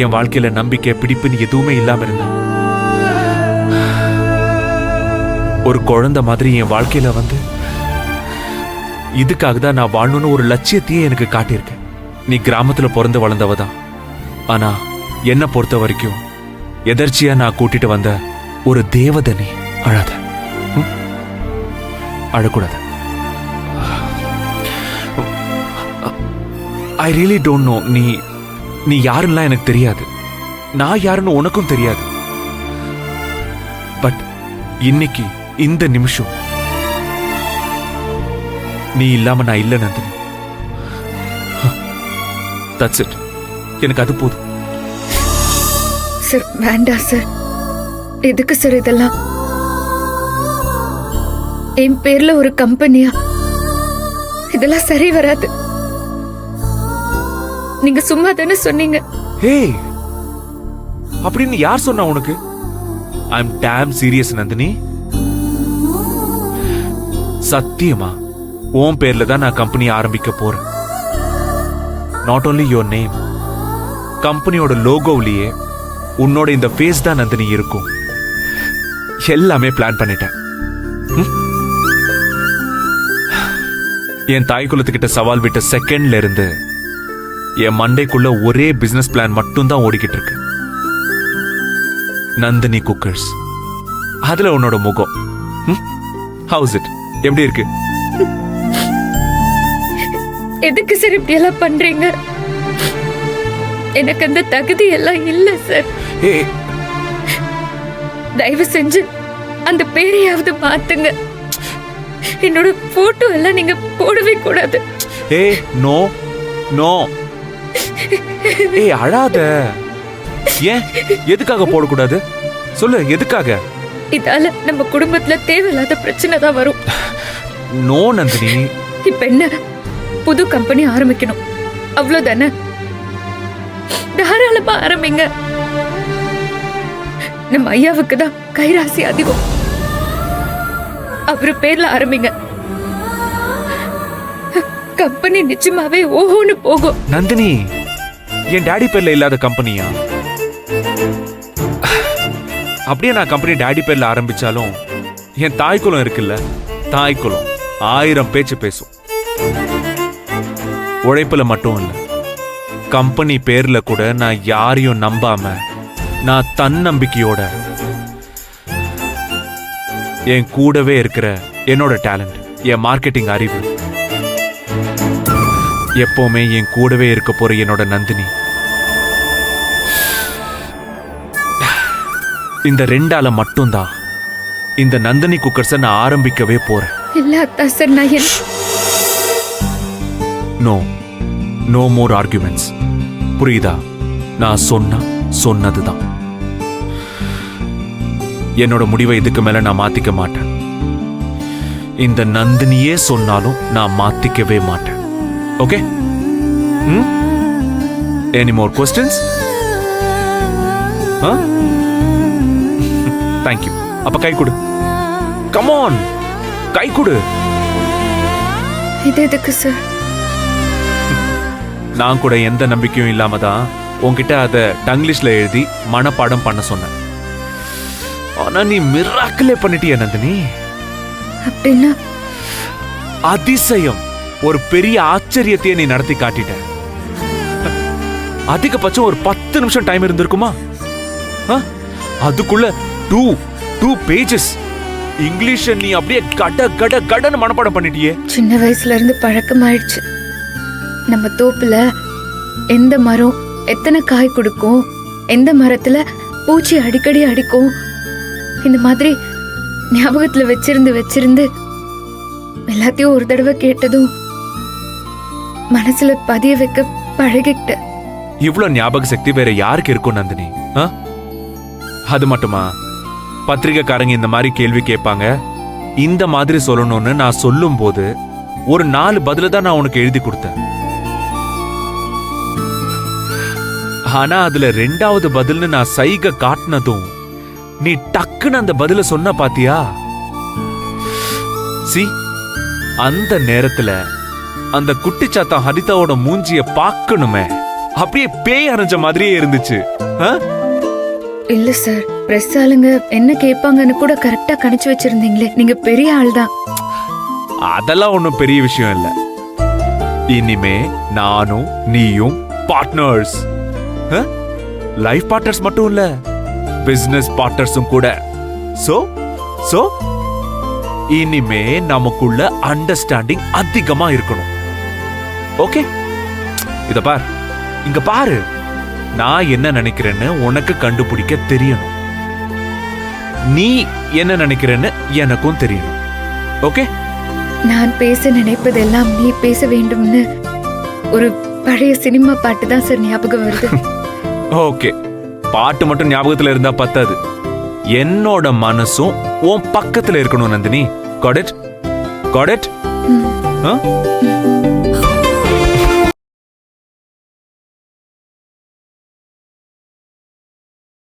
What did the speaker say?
என் வாழ்க்கையில நம்பிக்கை பிடிப்புன்னு எதுவுமே இல்லாம இருந்தேன். ஒரு குழந்தை மாதிரி என் வாழ்க்கையில வந்து இதுக்காக தான் நான் வாழணும்னு ஒரு லட்சியத்தையே எனக்கு காட்டியிருக்கேன். நீ கிராமத்துல பிறந்து வளர்ந்தவதான். ஆனா என்ன பொறுத்த வரைக்கும் எதர்ச்சியா நான் கூட்டிட்டு வந்த ஒரு தேவதை நீ. அழாத, அழக்கூடாது. I really don't know. நீ யாருன்னா எனக்கு தெரியாது, நான் யாருன்னு உனக்கும் தெரியாது. பட் இன்னைக்கு இந்த நிமிஷம் நீ இல்லாம நான் இல்ல நந்தினி. That's it. எனக்கு அது போதும். சார் வேண்டாம் சார். எதுக்கு சார் இதெல்லாம்? என் பேர்ல ஒரு கம்பெனியா? இதெல்லாம் சரி வராது. நீங்க சும்மா தானே சொன்னீங்க. ஹே, அப்படின்னு யார் சொன்னா உனக்கு? ஐ அம் டேம் சீரியஸ் நந்தினி. சத்தியமா உன் பேர்ல தான் நான் கம்பெனி ஆரம்பிக்க போறேன். நாட் ஓன்லி யுவர் நேம், கம்பெனியோட லோகோவிலேயே உன்னோட இந்த ஃபேஸ் தான் நந்தினி இருக்கும். எல்லாமே பிளான் பண்ணிட்டேன். என் தாய் குலத்துக்கிட்ட சவால் விட்ட செகண்ட்ல இருந்து என் மண்டைக்குள்ள ஒரே பிசினஸ் பிளான் மட்டும் தான் ஓடிக்கிட்டு இருக்கு. நந்தினி குக்கர்ஸ். அதுல உன்னோட முகம். How's it? எப்படி இருக்கு? எதுக்கு சார் இப்படி எல்லாம் பண்றீங்க? எனக்கு அந்த தகுதி எல்லாம் இல்ல சார். தயவு செஞ்சு அந்த பேரையாவது மாத்துங்க. என்னோட போட்டோ எல்லாம் நீங்க போடவே கூடாது. No no. அழாத. ஏன், எதுக்காக போடக்கூடாது சொல்லு, எதுக்காக? இதால நம்ம குடும்பத்துல தேவையில்லாத பிரச்சனை தான் வரும். நோ நந்தினி. இப்ப என்ன, புது கம்பெனி ஆரம்பிக்கணும் அவ்வளவுதானே? தாராளமா ஆரம்பிங்க. நம்ம ஐயாவுக்கு தான் கைராசி அதிகம். அவரு பேர்ல ஆரம்பிங்க. கம்பெனி நிச்சயமாவே ஓஹோன்னு போகும். நந்தினி, என் டாடி பேர்ல இல்லாத கம்பெனியா? அப்படியே நான் கம்பெனி டாடி பேர்ல ஆரம்பிச்சாலும் என் தாய்க்குளம் இருக்குல்ல, தாய்க்குளம் 1000 பேச்சு பேசும். உழைப்புல மட்டும் இல்ல, கம்பெனி பேர்ல கூட நான் யாரையும் நம்பாம நான் தன்னம்பிக்கையோட என் கூடவே இருக்கிற என்னோட டேலண்ட், என் மார்க்கெட்டிங் அறிவு, எப்பவுமே என் கூடவே இருக்க போற என்னோட நந்தினி, இந்த 2ஆல மட்டும்தான் இந்த நந்தினி குக்கர்ஸை நான் ஆரம்பிக்கவே போறேன். இல்ல அத்தா சார், நான் நோ மோர் ஆர்குமெண்ட்ஸ். புரியுதா? நான் சொன்னதுதான். என்னோட முடிவை இதுக்கு மேல நான் மாத்திக்க மாட்டேன். இந்த நந்தினியே சொன்னாலும் நான் மாத்திக்கவே மாட்டேன். Okay? Any more questions? Thank you. அப்ப கை கொடு. கம் ஆன், கை கொடு. இது எதுக்கு சார்? நான் கூட எந்த நம்பிக்கையும் இல்லாம தான் உன்கிட்ட அதை டங்கிலீஷ்ல எழுதி மனப்பாடம் பண்ண சொன்னேன். ஆனா நீ மிராக்கிலே பண்ணிட்டிய நந்தினி. அப்படின்னா அதிசயம், ஒரு பெரிய ஆச்சரியத்தையே நீ நடத்தி காட்டிட்ட. அதிகபட்சம் ஒரு 10 நிமிஷம் டைம் இருந்திருக்குமா? அதுக்குள்ள 2 பேஜஸ் இங்கிலீஷ் நீ அப்படியே கடன்னு மனப்பாடம் பண்ணிட்டியே. சின்ன வயசுல இருந்து பழக்கமாயிடுச்சு. நம்ம தோப்புல எந்த மரம் எத்தனை காய் கொடுக்கும், எந்த மரத்துல பூச்சி அடிக்கடி அடிக்கும், இந்த மாதிரி ஞாபகத்துல வச்சிருந்து எல்லாத்தையும் ஒரு தடவை கேட்டதும் மனசுல பதிய வைக்க பழகிட்ட. இவ்வளவு ஞாபக சக்தி வேற யாருக்கு இருக்கும் நந்தினி? அது மட்டுமா? பத்திரிகைக்காரங்க இந்த மாதிரி கேள்வி கேட்பாங்க, இந்த மாதிரி சொல்லணும்னு நான் சொல்லும் போது ஒரு 4 பதில தான் நான் உனக்கு எழுதி கொடுத்தேன். ஆனா அதுல 2வது பதில்னு நான் சைகை காட்டினதும் நீ டக்குன்னு அந்த பதில சொன்ன பாத்தியா? அந்த நேரத்துல அந்த குட்டிச்சாத்தா ஹரிதாவோட மூஞ்சிய பார்க்கணுமே. அப்படியே பேய் அரைஞ்ச மாதிரியே இருந்துச்சு. ஆ? இல்ல சார், பிரஸ் ஆளுங்க என்ன கேட்பாங்கன்னு கூட கரெக்டா கணிச்சு வச்சிருந்தீங்களே. நீங்க பெரிய ஆள் தான். அதெல்லாம் ஒண்ணும் பெரிய விஷயம் இல்ல. இனிமே நானும் நீயும் பார்ட்னர்ஸ். லைஃப் பார்ட்னர்ஸ் மட்டும் இல்ல, பிசினஸ் பார்ட்னர்ஸும் கூட. சோ சோ இனிமே நமக்குள்ள அண்டர்ஸ்டாண்டிங் அதிகமா இருக்கணும். ஓகே, இத பார், இங்க பாரு. நான் என்ன நினைக்கிறேன்னு உனக்கு கண்டுபிடிக்க தெரியணும். நீ என்ன நினைக்கிறேன்னு எனக்கும் தெரியணும். ஓகே? நான் பேச நினைப்பதெல்லாம் நீ பேச வேண்டும்னு ஒரு பழைய சினிமா பாட்டு தான் சார் ஞாபகம் வருது. ஓகே, பாட்டு மட்டும் ஞாபகத்துல இருந்தா பத்தாது. என்னோட மனசும் உன் பக்கத்துல இருக்கணும் Nandini. Got it? Got it? ம். Huh?